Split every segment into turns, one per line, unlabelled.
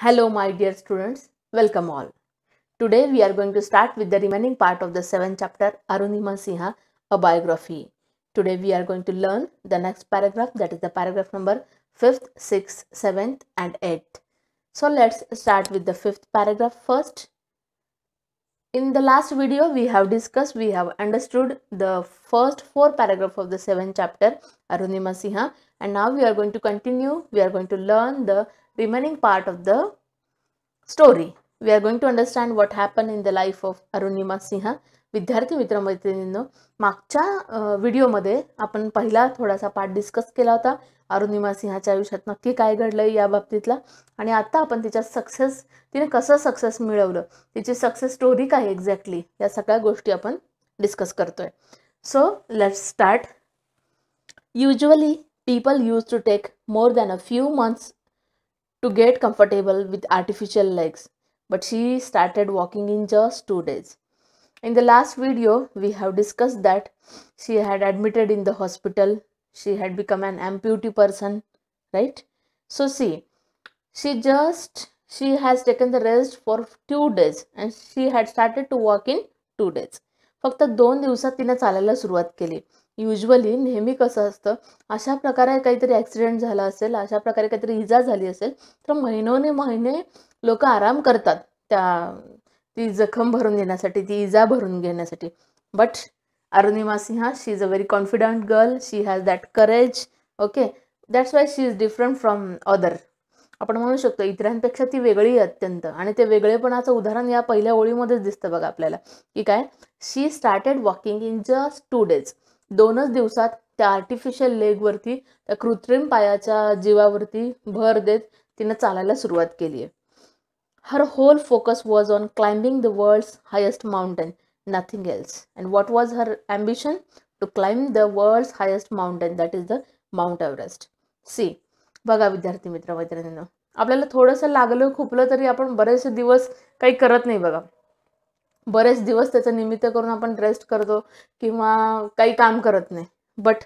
Hello my dear students, welcome all. Today we are going to start with the remaining part of the 7th chapter Arunima Sinha, a biography. Today we are going to learn the next paragraph, that is the paragraph number 5th, 6th, 7th and 8th. So let's start with the 5th paragraph first. In the last video we have understood the first 4 paragraphs of the 7th chapter Arunima Sinha, and now we are going to continue. We are going to learn the remaining part of the story. We are going to understand what happened in the life of Arunima Sinha. विद्यार्थी मित्र-मैत्रिणींनो, मागच्या व्हिडिओमध्ये आपण पहिला थोडासा part discuss केला होता अरुणिमा सिंहाच्या आयुष्यात नक्की काय घडलंय या बाबतीतला, आणि आता आपण तिच्या तिने कसं सक्सेस मिळवलं, तिची सक्सेस स्टोरी काय एक्झॅक्टली, या सगळ्या गोष्टी आपण डिस्कस करतोय. So let's start. Usually people used to take more than a few months to get comfortable with artificial legs, but she started walking in just 2 days. In the last video, we have discussed that she had admitted in the hospital, she had become an amputee person, right? So see, she has taken the rest for 2 days and she had started to walk in 2 days. फक्त 2 दिवसात तिने चालायला सुरुवात केली. Usually नेहमी कसं असतं, अशा प्रकारे काहीतरी ॲक्सिडेंट झाला असेल, अशा प्रकारे काहीतरी इजा झाली असेल तर महिने लोक आराम करतात ती जखम भरून घेण्यासाठी, ती इजा भरून घेण्यासाठी. But Arunima Sinha, she is a very confident girl, she has that courage. Okay, that's why she is different from other. आपण म्हणू शकतो इतरांपेक्षा ती वेगळी अत्यंत, आणि ते वेगळेपणाचं उदाहरण या पहिल्या ओळीमध्येच दिसतं बघा आपल्याला, की काय, she started walking in just 2 days. 2च दिवसात त्या आर्टिफिशियल लेगवरती, त्या कृत्रिम पायाच्या जीवावरती भर देत तिने चालायला सुरुवात केली आहे. Her whole focus was on climbing the world's highest mountain, nothing else. And what was her ambition? To climb the world's highest mountain, that is the Mount Everest. See, बघा विद्यार्थी मित्र मैत्रिणींनो, आपल्याला थोडंसं लागलं खुपलं तरी आपण बरेच दिवस काही करत नाही बघा. बरेच दिवस त्याचं निमित्त करून आपण रेस्ट करतो किंवा काही काम करत नाही. बट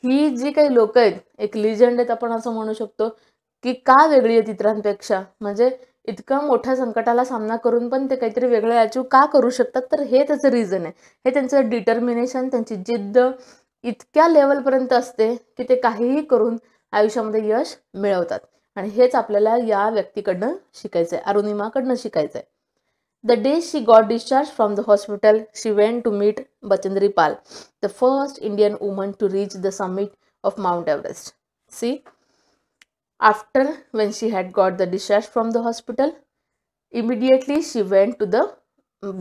ही जी काही लोक आहेत, एक लिजंड आहेत आपण असं म्हणू शकतो, की का वेगळी आहेत इतरांपेक्षा, म्हणजे इतकं मोठ्या संकटाला सामना करून पण ते काहीतरी वेगळं अचीव का करू शकतात, तर हे त्याचं रिझन आहे. हे त्यांचं डिटर्मिनेशन, त्यांची जिद्द इतक्या लेवलपर्यंत असते की ते काहीही करून आयुष्यामध्ये यश मिळवतात. आणि हेच आपल्याला या व्यक्तीकडनं शिकायचं आहे, अरुणिमाकडनं शिकायचं आहे. The day she got discharged from the hospital, she went to meet Bachendri Pal, the first Indian woman to reach the summit of Mount Everest. See, after when she had got the discharge from the hospital, immediately she went to the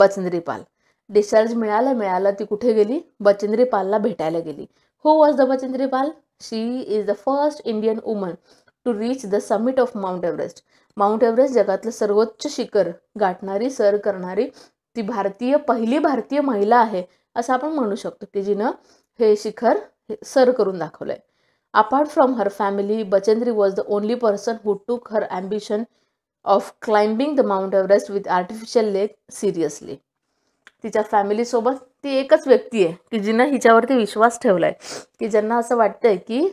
Bachendri Pal. Discharge मिळालं ती कुठे गेली, बचेंद्री पालला भेटायला गेली. Who was the Bachendri Pal? She is the first Indian woman to reach the summit of Mount Everest. Mount Everest जगातलं सर्वोच्च शिखर गाठणारी, सर करणारी ती पहिली भारतीय महिला आहे असं आपण म्हणू शकतो, की जिनं हे शिखर सर करून दाखवलंय. Apart from her family, Bachendri was the only person who took her ambition of climbing the Mount Everest with artificial leg seriously. तिच्या फॅमिलीसोबत ती एकच व्यक्ती आहे की जिनं हिच्यावरती विश्वास ठेवलाय, की ज्यांना असं वाटतंय की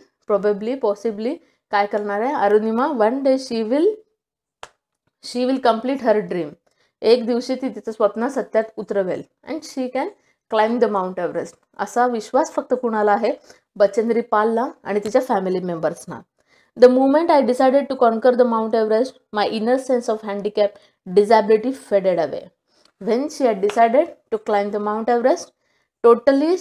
पॉसिबली काय करणार आहे Arunima, one day she will complete her dream. एक दिवशी ती तिचं स्वप्न सत्यात उतरवेल and she can climb the Mount Everest. असा विश्वास फक्त कुणाला आहे, बचेंद्री पालला आणि तिच्या फॅमिली मेंबर्सना. The moment I decided to conquer the Mount Everest, my inner sense of handicap, disability faded away. When she had decided to climb the Mount Everest, totally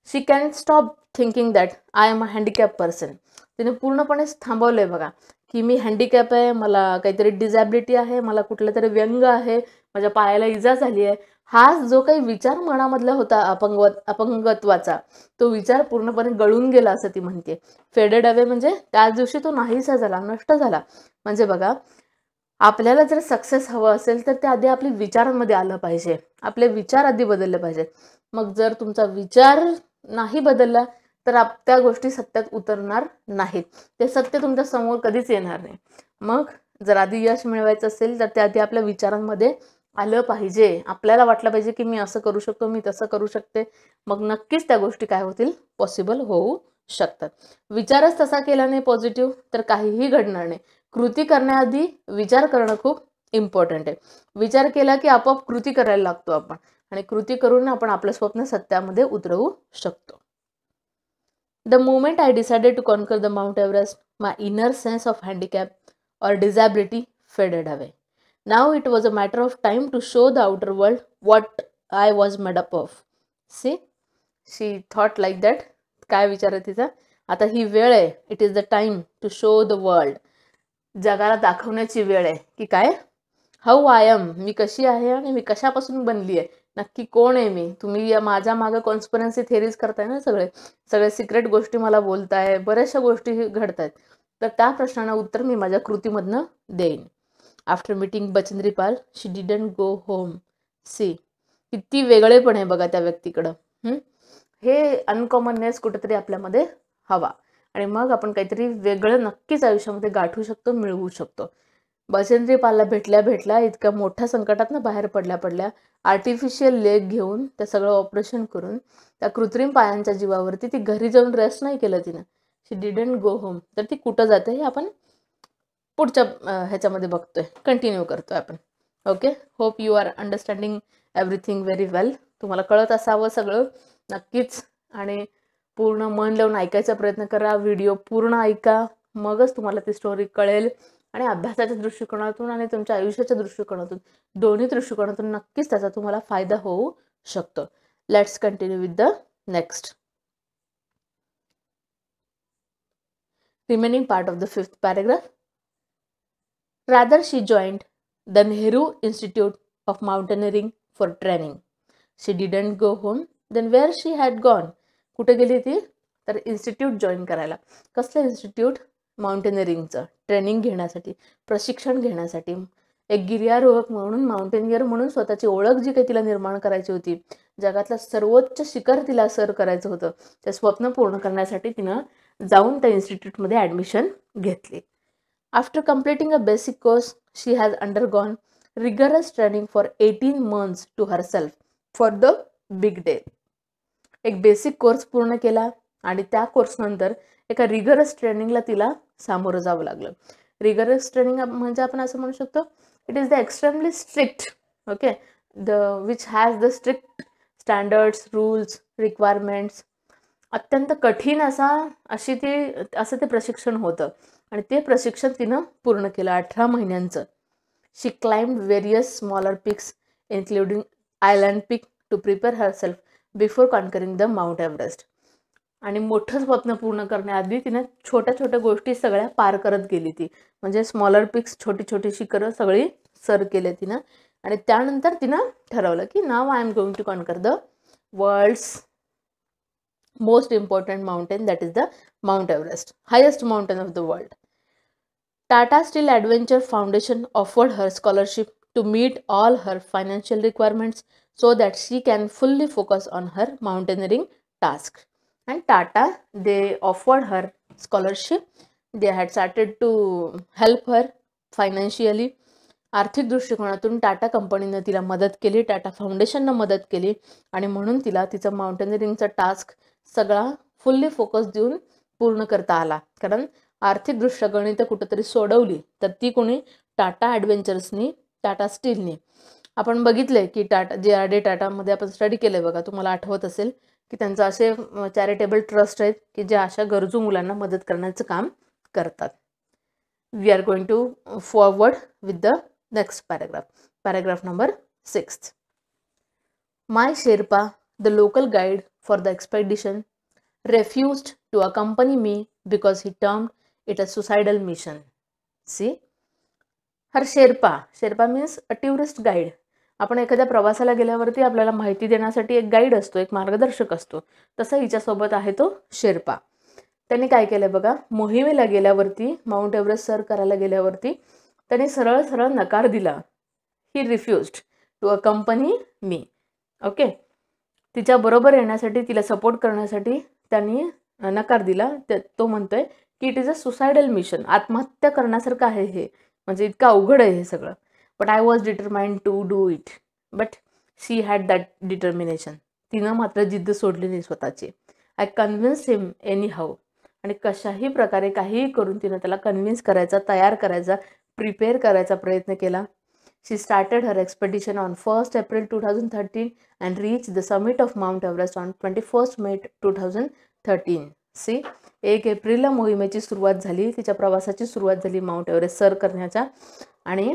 she can stop thinking that I am a handicap person. तिने पूर्णपणे थांबवलंय बघा, की मी handicap आहे, मला काहीतरी disability आहे, मला कुठलं तरी व्यंग आहे, माझ्या पायाला इजा झाली आहे. हा जो काही विचार मनामधला होता अपंगत्वाचा, तो विचार पूर्णपणे गळून गेला असं ती म्हणते. फेडेड अवे म्हणजे त्याच दिवशी तो नाहीसा झाला, नष्ट झाला. म्हणजे बघा, आपल्याला जर सक्सेस हवं असेल तर ते आधी आपल्या विचारांमध्ये आलं पाहिजे, आपले विचार आधी बदलले पाहिजेत. मग जर तुमचा विचार नाही बदलला तर त्या गोष्टी सत्यात उतरणार नाहीत, ते सत्य तुमच्या समोर कधीच येणार नाही. मग जर आधी यश मिळवायचं असेल तर ते आधी आपल्या विचारांमध्ये आलं पाहिजे. आपल्याला वाटलं पाहिजे की मी असं करू शकतो, मी तसं करू शकते, मग नक्कीच त्या गोष्टी काय होतील, पॉसिबल होऊ शकतात. विचारच तसा केला नाही पॉझिटिव्ह तर काहीही घडणार नाही. कृती करण्याआधी विचार करणं खूप इम्पॉर्टंट आहे. विचार केला की आपोआप कृती करायला लागतो आपण आणि कृती करून आपण आपलं स्वप्न सत्यामध्ये उतरवू शकतो. The moment I decided to conquer the Mount Everest, my inner sense of handicap or disability faded away. Now it was a matter of time to show the outer world what I was made up of. See, she thought like that. काय विचार आहे तिचा? आता ही वेळ आहे. It is the time to show the world. जगाला दाखवण्याची वेळ आहे की काय, हाऊ आय एम, मी कशी आहे आणि मी कशापासून बनली आहे, नक्की कोण आहे मी. तुम्ही माझ्या मागं कॉन्स्पिरन्सी थेरीज करताय ना, सगळे सिक्रेट गोष्टी मला बोलताय, बऱ्याचशा गोष्टी घडत आहेत. तर त्या प्रश्नांना उत्तर मी माझ्या कृतीमधनं देईन. After meeting Bachendri Pal she didn't go home. See, किती वेगळेपण आहे बघा त्या व्यक्तीकडं. हे अनकॉमननेस कुठेतरी आपल्यामध्ये हवा आणि मग आपण काहीतरी वेगळं नक्कीच आयुष्यामध्ये गाठू शकतो, मिळवू शकतो. बचेंद्री पालला भेटल्या इतक्या मोठ्या संकटातनं बाहेर पडल्या आर्टिफिशियल लेग घेऊन त्या सगळं ऑपरेशन करून त्या कृत्रिम पायांच्या जीवावरती ती घरी जाऊन रेस्ट नाही केलं तिनं. शी डिडंट गो होम. तर ती कुठं जाते हे आपण पुढच्या ह्याच्यामध्ये बघतोय, कंटिन्यू करतोय आपण. Okay, hope you are understanding everything very well. तुम्हाला कळत असावं सगळं नक्कीच आणि पूर्ण मन लावून ऐकायचा प्रयत्न करा. व्हिडिओ पूर्ण ऐका, मगच तुम्हाला ती स्टोरी कळेल आणि अभ्यासाच्या दृष्टिकोनातून आणि तुमच्या आयुष्याच्या दृष्टिकोनातून, दोन्ही दृष्टिकोनातून नक्कीच त्याचा तुम्हाला फायदा होऊ शकतो. Let's continue with the next remaining part of the 5th paragraph. Rather, she joined the Nehru Institute of Mountaineering for training. She didn't go home. Then where she had gone? कुठे गेली ती? तर इन्स्टिट्यूट जॉईन करायला. कसलं institute? माउंटेनिअरिंगचं training घेण्यासाठी, प्रशिक्षण घेण्यासाठी. एक गिर्यारोहक म्हणून, माउंटेनियर म्हणून स्वतःची ओळख जी काही तिला निर्माण करायची होती, जगातलं सर्वोच्च शिखर तिला सर करायचं होतं, ते स्वप्न पूर्ण करण्यासाठी तिनं जाऊन त्या इन्स्टिट्यूटमध्ये ॲडमिशन घेतली. After completing a basic course she has undergone rigorous training for 18 months to herself for the big day. एक बेसिक कोर्स पूर्ण केला आणि त्या कोर्सनंतर एका रिगरस ट्रेनिंगला तिला सामोरं जावं लागलं. रिगरस ट्रेनिंग म्हणजे आपण असं म्हणू शकतो, it is the extremely strict, okay, which has the strict standards, rules, requirements. अत्यंत कठीण असं ते प्रशिक्षण होतं आणि ते प्रशिक्षण तिनं पूर्ण केलं 18 महिन्यांचं. She climbed various smaller peaks including Island Peak to prepare herself before conquering the Mount Everest. आणि मोठं स्वप्न पूर्ण करण्याआधी तिनं छोट्या छोट्या गोष्टी सगळ्या पार करत गेली ती. म्हणजे स्मॉलर पिक्स, छोटी छोटी शिखरं सगळी सर केले तिनं आणि त्यानंतर तिनं ठरवलं की now I am going to conquer the world's most important mountain, that is the Mount Everest, highest mountain of the world. Tata Steel Adventure Foundation offered her scholarship to meet all her financial requirements so that she can fully focus on her mountaineering task. And Tata, they offered her scholarship. They had started to help her financially. आर्थिक दृष्टिकोनातून टाटा कंपनीनं तिला मदत केली, टाटा फाउंडेशननं मदत केली आणि म्हणून तिला तिचं माउंटेनिअरिंगचा टास्क सगळा फुल्ली फोकस देऊन पूर्ण करता आला. कारण आर्थिकदृष्ट्या गणितं कुठंतरी सोडवली तर ती कोणी? टाटा ॲडव्हेंचर्सनी, टाटा स्टीलनी. आपण बघितले की टाटा JRD टाटामध्ये आपण स्टडी केलं बघा, तुम्हाला आठवत असेल की त्यांचं असे चॅरिटेबल ट्रस्ट आहेत की जे अशा गरजू मुलांना मदत करण्याचं काम करतात. We are going to forward with the next paragraph. Paragraph number 6. My Sherpa, the local guide for the expedition, refused to accompany me because he termed it a suicidal mission. See? Her Sherpa. Sherpa means a tourist guide. आपण एखाद्या प्रवासाला गेल्यावरती आपल्याला माहिती देण्यासाठी एक guide असतो, एक मार्गदर्शक असतो. तसं हिच्यासोबत आहे तो शेर्पा. त्यांनी काय केलं बघा, मोहिमेला गेल्यावरती, माउंट एव्हरेस्ट सर करायला गेल्यावरती त्याने सरळ सरळ नकार दिला. ही रिफ्युज्ड टू अकंपनी मी. ओके, तिच्याबरोबर येण्यासाठी, तिला सपोर्ट करण्यासाठी त्यांनी नकार दिला. तो म्हणतोय की it is a suicidal mission, आत्महत्या करण्यासारखं आहे हे, म्हणजे इतकं अवघड आहे हे सगळं. But I was determined to do it. But she had that determination. तिनं मात्र जिद्द सोडली नाही स्वतःची. I convince him anyhow. आणि कशाही प्रकारे काहीही करून तिनं त्याला कन्व्हिन्स करायचा, तयार करायचा, प्रिपेअर करायचा प्रयत्न केला. She started her expedition on 1st April 2013 and reached the summit of Mount Everest on 21st May 2013. C 1 एप्रिलला मोहिमेची सुरुवात झाली, तिच्या प्रवासाची सुरुवात झाली माउंट एव्हरेस्ट सर करण्याच्या, आणि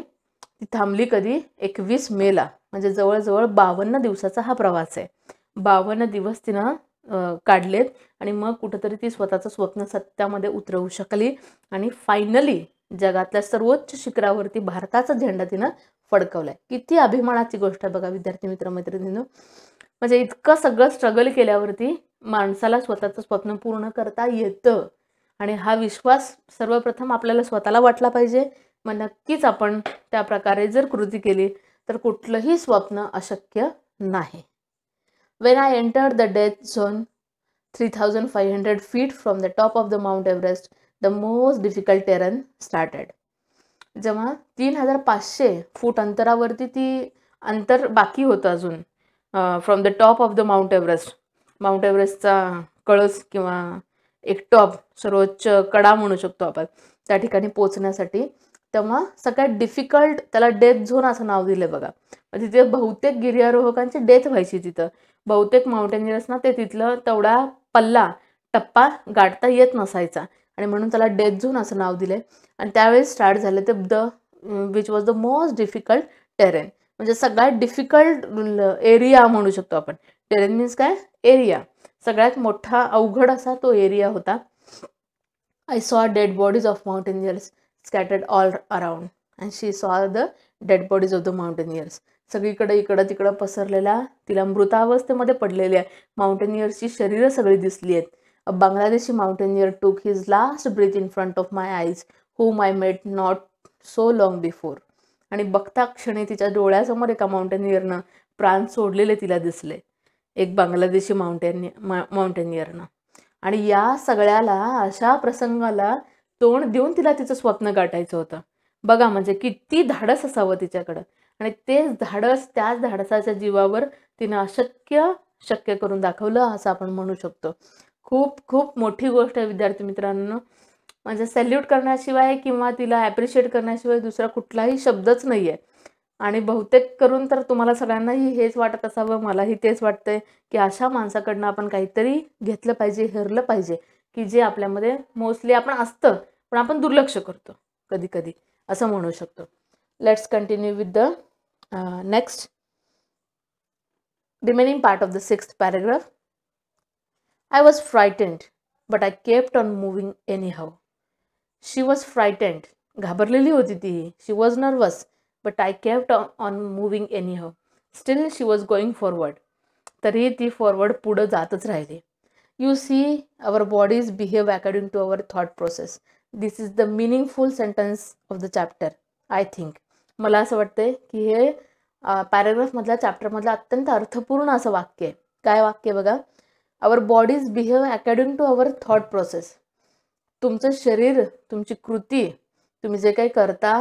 ती थांबली कधी 21 मेला. म्हणजे जवळजवळ 52 दिवसाचा हा प्रवास आहे. 52 दिवस तिनं काढलेत आणि मग कुठंतरी ती स्वतःचं स्वप्न सत्यामध्ये उतरवू शकली आणि फायनली जगातल्या सर्वोच्च शिखरावरती भारताचा झेंडा तिनं फडकवलाय. किती अभिमानाची गोष्ट आहे बघा विद्यार्थी मित्र मैत्रिणींनो. म्हणजे इतकं सगळं स्ट्रगल केल्यावरती माणसाला स्वतःचं स्वप्न पूर्ण करता येतं आणि हा विश्वास सर्वप्रथम आपल्याला स्वतःला वाटला पाहिजे. मग नक्कीच आपण त्या प्रकारे जर कृती केली तर कुठलंही स्वप्न अशक्य नाही. When I entered the death zone 3,500 feet from the top of the Mount Everest, the most difficult terrain started. जेव्हा 3,500 फूट अंतरावरती ती अंतर बाकी होतं अजून from the top of the Mount Everest. Mount एव्हरेस्टचा कळस किंवा एक टॉप, सर्वोच्च कडा म्हणू शकतो आपण, त्या ठिकाणी पोचण्यासाठी तेव्हा सगळ्यात डिफिकल्ट, त्याला डेथ झोन असं नाव दिलं बघा. तिथे बहुतेक गिर्यारोहकांची डेथ व्हायची तिथं. बहुतेक माउंटेनियर्सना ते तिथलं तेवढा पल्ला टप्पा गाठता येत नसायचा आणि म्हणून त्याला डेथ झोन असं नाव दिलंय. आणि त्यावेळेस स्टार्ट झालं ते which was the most difficult terrain. म्हणजे सगळ्यात डिफिकल्ट एरिया म्हणू शकतो आपण. टेरेन मीन्स काय, एरिया. सगळ्यात मोठा अवघड असा तो एरिया होता. I saw dead bodies of mountaineers scattered all around and she saw the dead bodies of the mountaineers. सगळीकडे इकडं तिकडं पसरलेल्या, तिला मृतावस्थेमध्ये पडलेल्या माउंटेनियर्सची शरीरं सगळी दिसली आहेत. A Bangladeshi mountaineer took his last breath in front of my eyes whom I met not so long before. आणि बघता क्षणी तिच्या डोळ्यासमोर एका माउंटेनियरनं प्राण सोडलेले तिला दिसले, एक बांगलादेशी माउंटेनियरनं. आणि या सगळ्याला, अशा प्रसंगाला तोंड देऊन तिला तिचं स्वप्न गाठायचं होतं. बघा म्हणजे किती धाडस असावं तिच्याकडं. आणि तेच धाडस, त्याच धाडसाच्या जीवावर तिनं अशक्य शक्य करून दाखवलं असं आपण म्हणू शकतो. खूप खूप मोठी गोष्ट आहे विद्यार्थी मित्रांनो. म्हणजे सॅल्यूट करण्याशिवाय किंवा तिला ॲप्रिशिएट करण्याशिवाय दुसरा कुठलाही शब्दच नाही आहे. आणि बहुतेक करून तर तुम्हाला सगळ्यांनाही हेच वाटत असावं, मलाही तेच वाटतंय की अशा माणसाकडनं आपण काहीतरी घेतलं पाहिजे, हेरलं पाहिजे, की जे आपल्यामध्ये मोस्टली आपण असतं पण आपण दुर्लक्ष करतो कधी कधी, असं म्हणू शकतो. Let's continue with the next remaining part of the 6th paragraph. I was frightened, but I kept on moving anyhow. She was frightened. घाबरलेली होती ती. She was nervous, but I kept on moving anyhow. Still she was going forward. तरी ती forward पुढं जातच राहिली. You see, our bodies behave according to our thought process. This is the meaningful sentence of the chapter, I think. मला असं वाटतंय की हे पॅराग्राफमधल्या चॅप्टरमधलं अत्यंत अर्थपूर्ण असं वाक्य आहे. काय वाक्य बघा, our bodies behave according to our thought process. तुमचं शरीर, तुमची कृती, तुम्ही जे काही करता,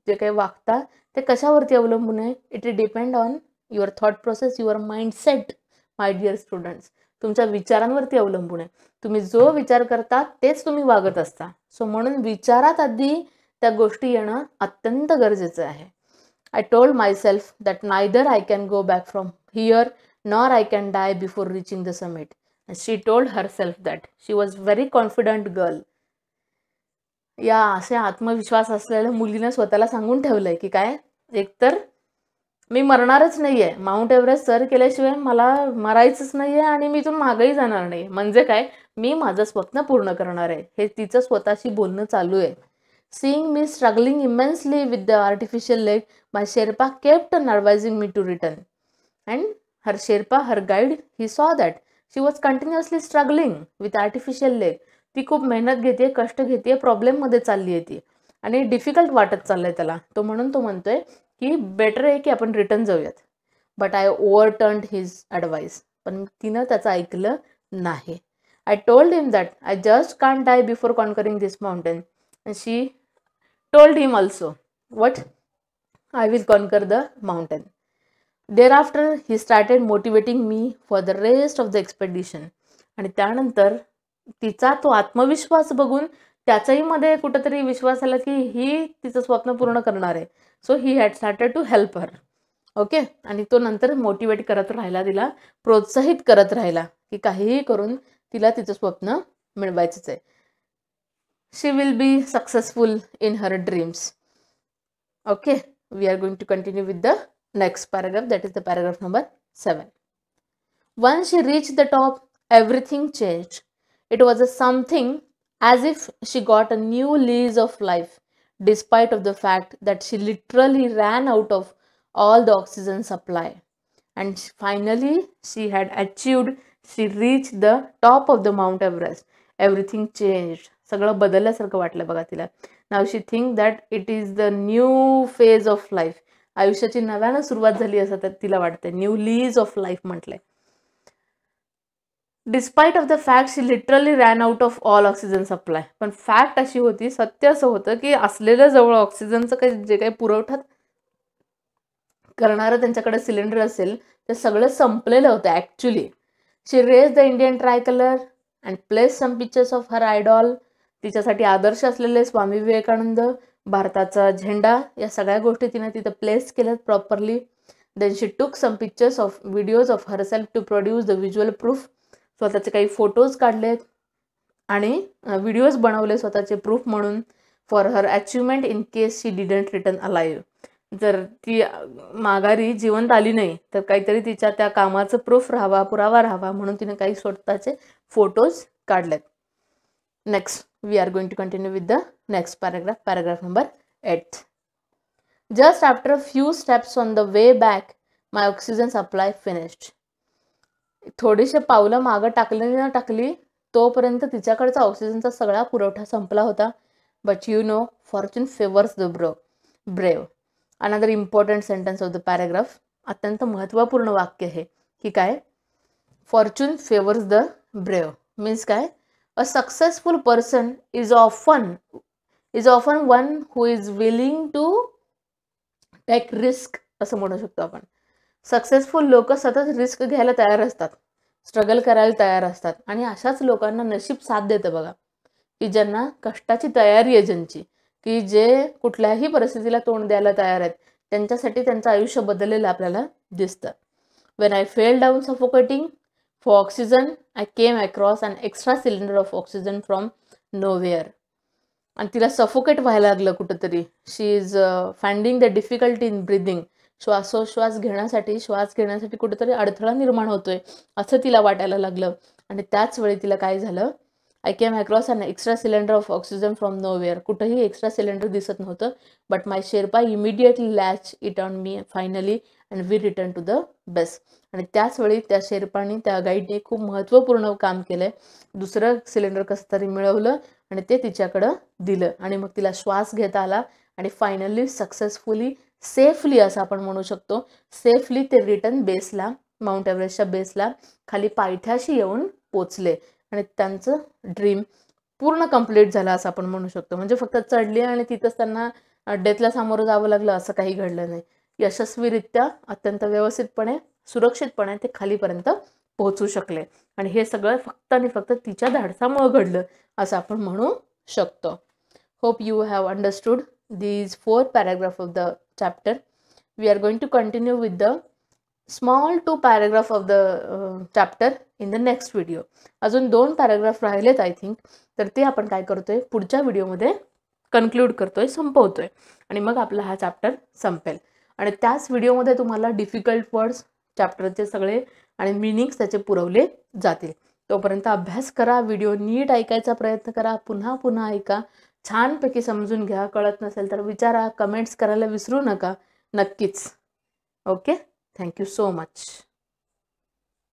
जे काही वागता, ते कशावरती अवलंबून आहे? It depend on your thought process, your mindset, my dear students. तुमच्या विचारांवरती अवलंबून आहे. तुम्ही जो विचार करता तेच तुम्ही वागत असता. सो म्हणून विचारात आधी त्या गोष्टी येणं अत्यंत गरजेचं आहे. I told myself that neither I can go back from here nor I can die before reaching the summit. And she told herself that. She was very confident girl. या असे आत्मविश्वास असलेल्या मुलीने स्वतःला सांगून ठेवलंय की काय, एकतर मी मरणारच नाहीये, माउंट एव्हरेस्ट सर केल्याशिवाय मला मरायचंच नाहीये आणि मी इथून मागेही जाणार नाही. म्हणजे काय, मी माझं स्वप्न पूर्ण करणार आहे, हे तिचं स्वतःशी बोलणं चालू आहे. Seeing me struggling immensely with the artificial leg, my Sherpa kept on advising me to return. And her Sherpa, her guide, he saw that she was continuously struggling with artificial leg. ती खूप मेहनत घेते, कष्ट घेते, प्रॉब्लेममध्ये चालली आहे ती आणि डिफिकल्ट वाटत चाललंय त्याला. तो म्हणून तो म्हणतोय की बेटर आहे की आपण रिटर्न जाऊयात. But I overturned his advice. पण तिनं त्याचं ऐकलं नाही. I told him that I just can't die before conquering this mountain. And she told him also, what? I will conquer the mountain. Thereafter, he started motivating me for the rest of the expedition. आणि त्यानंतर तिचा तो आत्मविश्वास बघून त्याच्याही मध्ये कुठेतरी विश्वास आला की ही तिचं स्वप्न पूर्ण करणार आहे. So he had started to help her. Okay. आणि तो नंतर मोटिवेट करत राहिला, तिला प्रोत्साहित करत राहिला की काहीही करून तिला तिचं स्वप्न मिळवायचंच आहे. She will be successful in her dreams. Okay. We are going to continue with the next paragraph, that is the paragraph number 7. Once she reached the top, everything changed. It was something as if she got a new lease of life, despite of the fact that she literally ran out of all the oxygen supply. And finally, she had achieved, she reached the top of the Mount Everest. Everything changed. सगळं बदलल्यासारखं वाटलं बघा तिला. Now she think that it is the new phase of life. आयुष्याची नव्यानं सुरुवात झाली असं तर तिला वाटते. न्यू लीज ऑफ लाईफ म्हटलंय. Despite of the fact she literally ran out of all oxygen supply. पण फॅक्ट अशी होती, सत्य असं होतं की असलेलं जवळ ऑक्सिजनचं काही जे काही पुरवठा करणारं त्यांच्याकडे सिलेंडर असेल ते सगळं संपलेलं होतं actually. She raise the Indian tricolour and place some pictures of her idol. तिच्यासाठी आदर्श असलेले स्वामी विवेकानंद, भारताचा झेंडा, या सगळ्या गोष्टी तिने तिथं प्लेस केल्यात properly. Then she took some pictures of videos of herself to produce the visual proof. स्वतःचे काही फोटोज काढलेत आणि व्हिडिओज बनवले स्वतःचे प्रूफ म्हणून for her achievement in case she didn't return alive. जर ती माघारी जिवंत आली नाही तर काहीतरी तिच्या त्या कामाचं प्रूफ राहावा, पुरावा राहावा म्हणून तिने काही स्वतःचे फोटोज काढलेत. Next we are going to continue with the next paragraph, paragraph number 8. Just after a few steps on the way back, my oxygen supply finished. थोडीशी पावलं मागं टाकली तोपर्यंत तिच्याकडचा ऑक्सिजनचा सगळा पुरवठा संपला होता. But you know, fortune favours the brave. Another important sentence of the paragraph. अत्यंत महत्त्वपूर्ण वाक्य आहे की काय, fortune favours the brave means काय, a successful person is often one who is willing to take risk असं म्हणू शकतो आपण. सक्सेसफुल लोक सतत रिस्क घ्यायला तयार असतात, स्ट्रगल करायला तयार असतात आणि अशाच लोकांना नशीब साथ देतं बघा, की ज्यांना कष्टाची तयारी आहे, ज्यांची की जे कुठल्याही परिस्थितीला तोंड द्यायला तयार आहेत, त्यांच्यासाठी त्यांचं आयुष्य बदललेलं आपल्याला दिसतं. When I fell down suffocating for oxygen I came across an extra cylinder of oxygen from nowhere. आणि तिला सफोकेट व्हायला लागलं कुठंतरी. She is finding the difficulty in breathing. श्वास घेण्यासाठी कुठेतरी अडथळा निर्माण होतोय असं तिला वाटायला लागलं. आणि त्याच वेळी तिला काय झालं, I came across an extra cylinder of oxygen from nowhere. कुठंही एक्स्ट्रा सिलेंडर दिसत नव्हतं. But my sherpa immediately latch it on me finally and we return to the base. आणि त्याच वेळी त्या शेर्पाने, त्या गाईडने खूप महत्त्वपूर्ण काम केलंय. दुसरं सिलेंडर कसं तरी मिळवलं आणि ते तिच्याकडं दिलं आणि मग तिला श्वास घेता आला आणि फायनली सक्सेसफुली, सेफली असं आपण म्हणू शकतो, सेफली ते रिटर्न बेसला, माउंट एव्हरेस्टच्या बेसला खाली पायथ्याशी येऊन पोचले आणि त्यांचं ड्रीम पूर्ण कंप्लीट झालं असं आपण म्हणू शकतो. म्हणजे फक्त चढले आणि तिथंच त्यांना डेथला सामोरं जावं लागलं असं काही घडलं नाही. यशस्वीरित्या, अत्यंत व्यवस्थितपणे, सुरक्षितपणे ते खालीपर्यंत पोहोचू शकले आणि हे सगळं फक्त आणि फक्त तिच्या धाडसामुळे घडलं असं आपण म्हणू शकतो. Hope you have understood these 4 paragraphs of the chapter. We are going to continue with the small 2 paragraphs of the chapter in the next video. अजून 2 पॅराग्राफ राहिलेत आय थिंक. तर ते आपण काय करतोय, पुढच्या व्हिडिओमध्ये कन्क्लूड करतोय, संपवतोय आणि मग आपला हा चॅप्टर संपेल. आणि त्याच व्हिडिओमध्ये तुम्हाला डिफिकल्ट वर्ड्स चॅप्टरचे सगळे आणि मीनिंग्स त्याचे पुरवले जातील. तोपर्यंत अभ्यास करा, व्हिडिओ नीट ऐकायचा प्रयत्न करा, पुन्हा ऐका, छानपैकी समजून घ्या. कळत नसेल तर विचारा, कमेंट्स करायला विसरू नका नक्कीच. Okay, thank you so much.